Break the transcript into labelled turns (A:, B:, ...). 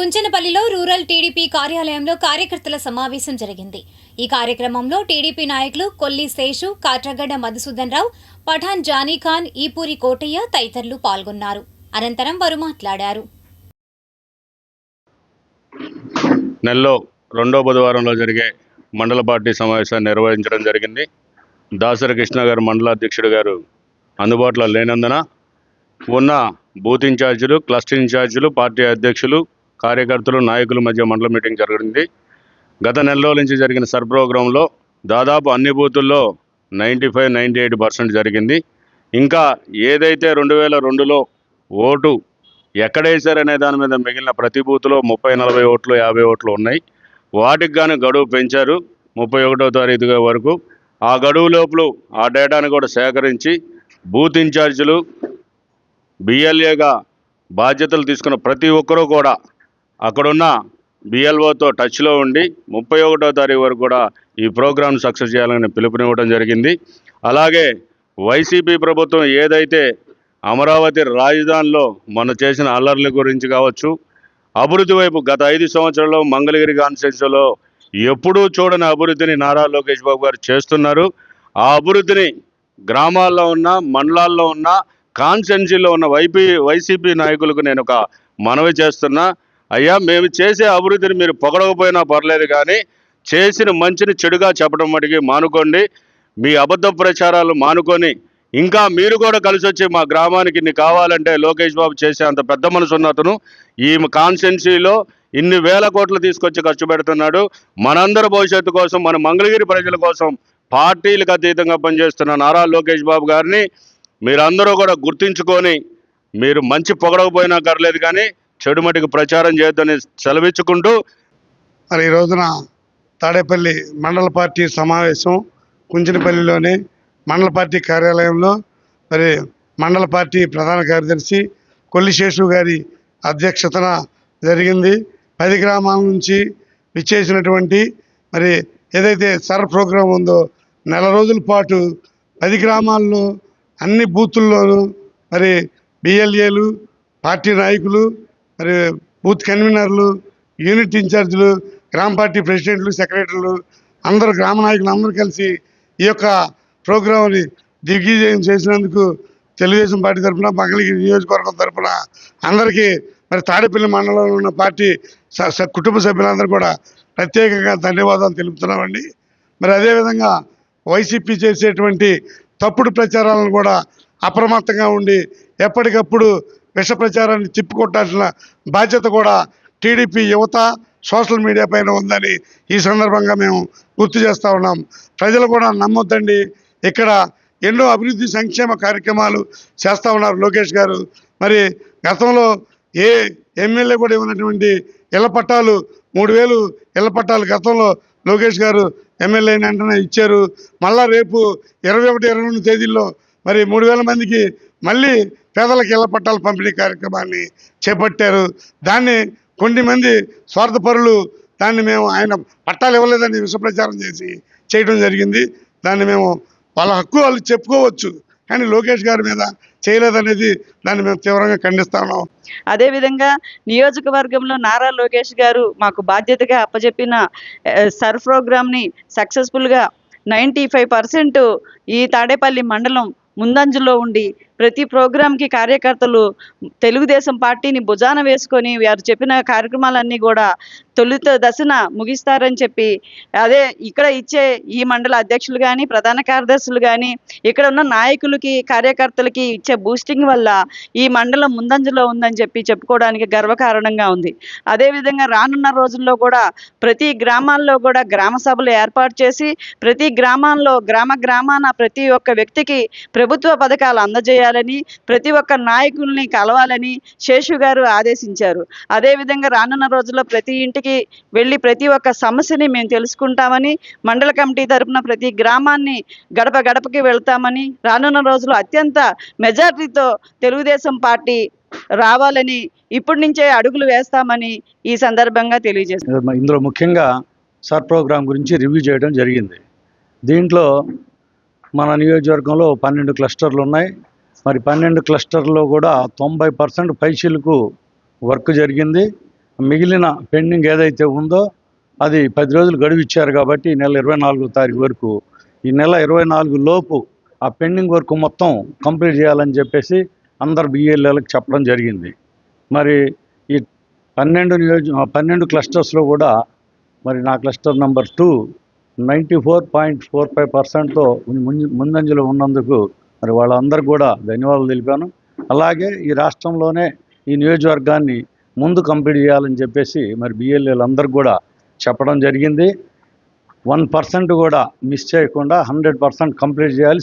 A: కుంచెనపల్లిలో rural TDP కార్యాలయంలో కార్యకర్తల సమావేశం జరిగింది. ఈ కార్యక్రమంలో టీడీపీ నాయకులు కొల్లి శేషు, కాట్రగడ్డ మధుసూదన్ రావు, పఠాన్ జానీఖాన్, ఈపూరి కోటయ్య తదితరులు పాల్గొన్నారు. అనంతరం వారు మాట్లాడారు.
B: నెలలో రెండో బుధవారంలో జరిగే మండల పార్టీ సమావేశాన్ని నిర్వహించడం జరిగింది. దాసరి కృష్ణ గారు మండలాధ్యక్షుడు గారు అందుబాటులో లేనందున ఉన్న బూత్ ఇన్ఛార్జీలు, క్లస్టర్ ఇన్ఛార్జీలు, పార్టీ అధ్యక్షులు, కార్యకర్తలు, నాయకుల మధ్య మండల మీటింగ్ జరిగింది. గత నెల రోజుల నుంచి జరిగిన సర్ ప్రోగ్రాంలో దాదాపు అన్ని బూతుల్లో 95-98% జరిగింది. ఇంకా ఏదైతే 2002లో ఓటు ఎక్కడేశారనే దాని మీద మిగిలిన ప్రతి బూత్లో 30-40 ఓట్లు, 50 ఓట్లు ఉన్నాయి. వాటికి గాను గడువు పెంచారు 31వ తారీఖు వరకు. ఆ గడువు లోపల ఆ డేటాను కూడా సేకరించి బూత్ ఇన్ఛార్జీలు, బిఎల్ఏగా బాధ్యతలు తీసుకున్న ప్రతి ఒక్కరూ కూడా అక్కడున్న బిఎల్ఓతో టచ్లో ఉండి 31వ తారీఖు వరకు కూడా ఈ ప్రోగ్రాం సక్సెస్ చేయాలని పిలుపునివ్వడం జరిగింది. అలాగే వైసీపీ ప్రభుత్వం ఏదైతే అమరావతి రాజధానిలో మొన్న చేసిన అల్లర్ల గురించి కావచ్చు, అభివృద్ధి వైపు గత 5 సంవత్సరాల్లో మంగళగిరి కాన్స్టిట్యున్సీలో ఎప్పుడూ చూడని అభివృద్ధిని నారా లోకేష్ బాబు గారు చేస్తున్నారు. ఆ అభివృద్ధిని గ్రామాల్లో ఉన్న, మండలాల్లో ఉన్న, కాన్స్టిట్యున్సీలో ఉన్న వైసీపీ నాయకులకు నేను ఒక మనవి చేస్తున్నా. అయ్యా, మేము చేసే అభివృద్ధిని మీరు పొగడకపోయినా పర్లేదు, కానీ చేసిన మంచిని చెడుగా చెప్పడం మటుకి మానుకోండి. మీ అబద్ధ ప్రచారాలు మానుకొని ఇంకా మీరు కూడా కలిసి వచ్చి మా గ్రామానికి ఇన్ని కావాలంటే లోకేష్ బాబు చేసే అంత పెద్ద మనసు ఉన్న అతను ఈ కాన్స్టిట్యున్సీలో ఇన్ని వేల కోట్లు తీసుకొచ్చి ఖర్చు పెడుతున్నాడు. మనందరి భవిష్యత్తు కోసం, మన మంగళగిరి ప్రజల కోసం పార్టీలకు అతీతంగా పనిచేస్తున్న నారా లోకేష్ బాబు గారిని మీరందరూ కూడా గుర్తించుకొని, మీరు మంచి పొగడకపోయినా పర్లేదు కానీ చెడు మటుకు ప్రచారం చేయొద్దని సెలవిచ్చుకుంటూ,
C: మరి ఈ రోజున తాడేపల్లి మండల పార్టీ సమావేశం కుంచెనపల్లిలోని మండల పార్టీ కార్యాలయంలో మరి మండల పార్టీ ప్రధాన కార్యదర్శి కొల్లి శేషు గారి అధ్యక్షతన జరిగింది. 10 గ్రామాల నుంచి విచ్చేసినటువంటి మరి ఏదైతే సర్ ప్రోగ్రాం ఉందో నెల రోజుల పాటు 10 గ్రామాల్లో అన్ని బూతుల్లోనూ మరి బిఎల్ఏలు, పార్టీ నాయకులు, మరి బూత్ కన్వీనర్లు, యూనిట్ ఇన్ఛార్జీలు, గ్రామ పార్టీ ప్రెసిడెంట్లు, సెక్రటరీలు, అందరూ గ్రామ నాయకులు అందరూ కలిసి ఈ యొక్క ప్రోగ్రాంని దిగ్విజయం చేసినందుకు తెలుగుదేశం పార్టీ తరఫున, మంగళగిరి నియోజకవర్గం తరఫున అందరికీ మరి తాడేపల్లి మండలంలో ఉన్న పార్టీ కుటుంబ సభ్యులందరూ కూడా ప్రత్యేకంగా ధన్యవాదాలు తెలుపుతున్నామండి. మరి అదేవిధంగా వైసీపీ చేసేటువంటి తప్పుడు ప్రచారాలను కూడా అప్రమత్తంగా ఉండి ఎప్పటికప్పుడు విష ప్రచారాన్ని తిప్పికొట్టాల్సిన బాధ్యత కూడా టీడీపీ యువత సోషల్ మీడియా పైన ఉందని ఈ సందర్భంగా మేము గుర్తు చేస్తూ ఉన్నాం. ప్రజలు కూడా నమ్మొద్దండి. ఇక్కడ ఎన్నో అభివృద్ధి సంక్షేమ కార్యక్రమాలు చేస్తూ ఉన్నారు లోకేష్ గారు. మరి గతంలో ఏ ఎమ్మెల్యే కూడా ఇవ్వనటువంటి ఇళ్ల పట్టాలు 3000 ఇళ్ల పట్టాలు గతంలో లోకేష్ గారు ఎమ్మెల్యే అయిన వెంటనే ఇచ్చారు. మళ్ళా రేపు 21-22 తేదీల్లో మరి 3000 మందికి మళ్ళీ పేదలకు ఇళ్ల పట్టాల పంపిణీ కార్యక్రమాన్ని చేపట్టారు. దాన్ని కొన్ని మంది స్వార్థపరులు దాన్ని మేము ఆయన పట్టాలు ఇవ్వలేదని విషప్రచారం చేసి చేయడం జరిగింది. దాన్ని మేము వాళ్ళ హక్కు వాళ్ళు చెప్పుకోవచ్చు, కానీ లోకేష్ గారి మీద చేయలేదనేది దాన్ని మేము తీవ్రంగా ఖండిస్తా ఉన్నాం.
D: అదేవిధంగా నియోజకవర్గంలో నారా లోకేష్ గారు మాకు బాధ్యతగా అప్పచెప్పిన సర్ ప్రోగ్రామ్ని సక్సెస్ఫుల్గా 95% ఈ తాడేపల్లి మండలం ముందంజలో ఉండి ప్రతి ప్రోగ్రాంకి కార్యకర్తలు తెలుగుదేశం పార్టీని భుజాన వేసుకొని వారు చెప్పిన కార్యక్రమాలన్నీ కూడా తొలుత దశన ముగిస్తారని చెప్పి, అదే ఇక్కడ ఇచ్చే ఈ మండల అధ్యక్షులు కానీ, ప్రధాన కార్యదర్శులు కానీ, ఇక్కడ ఉన్న నాయకులకి, కార్యకర్తలకి ఇచ్చే బూస్టింగ్ వల్ల ఈ మండలం ముందంజలో ఉందని చెప్పి చెప్పుకోవడానికి గర్వకారణంగా ఉంది. అదేవిధంగా రానున్న రోజుల్లో కూడా ప్రతి గ్రామాల్లో కూడా గ్రామ సభలు ఏర్పాటు చేసి ప్రతి గ్రామాల్లో గ్రామాన ప్రతి ఒక్క వ్యక్తికి ప్రభుత్వ పథకాలు అందజేయాలని, ప్రతి ఒక్క నాయకుల్ని కలవాలని శేషు గారు ఆదేశించారు. అదేవిధంగా రానున్న రోజుల్లో ప్రతి ఇంటికి వెళ్ళి ప్రతి ఒక్క సమస్యని మేము తెలుసుకుంటామని, మండల కమిటీ తరఫున ప్రతి గ్రామాన్ని గడప గడపకి వెళ్తామని, రానున్న రోజుల్లో అత్యంత మెజారిటీతో తెలుగుదేశం పార్టీ రావాలని ఇప్పటి నుంచే అడుగులు వేస్తామని ఈ సందర్భంగా తెలియజేస్తాం.
E: ఇందులో ముఖ్యంగా సర్ ప్రోగ్రాం గురించి రివ్యూ చేయడం జరిగింది. దీంట్లో మన నియోజకవర్గంలో 12 క్లస్టర్లు ఉన్నాయి. మరి 12 క్లస్టర్లో కూడా 90% పైచీలకు వర్క్ జరిగింది. మిగిలిన పెండింగ్ ఏదైతే ఉందో అది 10 రోజులు గడువు ఇచ్చారు కాబట్టి ఈ నెల 24వ తారీఖు వరకు, ఈ నెల 24 లోపు ఆ పెండింగ్ వర్క్ మొత్తం కంప్లీట్ చేయాలని చెప్పేసి అందరు బిఎల్ఏలకు చెప్పడం జరిగింది. మరి ఈ 12 క్లస్టర్స్లో కూడా మరి నా క్లస్టర్ నెంబర్ 2 94.45%తో ముందంజలో ఉన్నందుకు మరి వాళ్ళందరికీ కూడా ధన్యవాదాలు తెలిపాను. అలాగే ఈ రాష్ట్రంలోనే ఈ నియోజకవర్గాన్ని ముందు కంప్లీట్ చేయాలని చెప్పేసి మరి బిఎల్ఏలు అందరికీ కూడా చెప్పడం జరిగింది. 1% కూడా మిస్ చేయకుండా 100% కంప్లీట్ చేయాలి.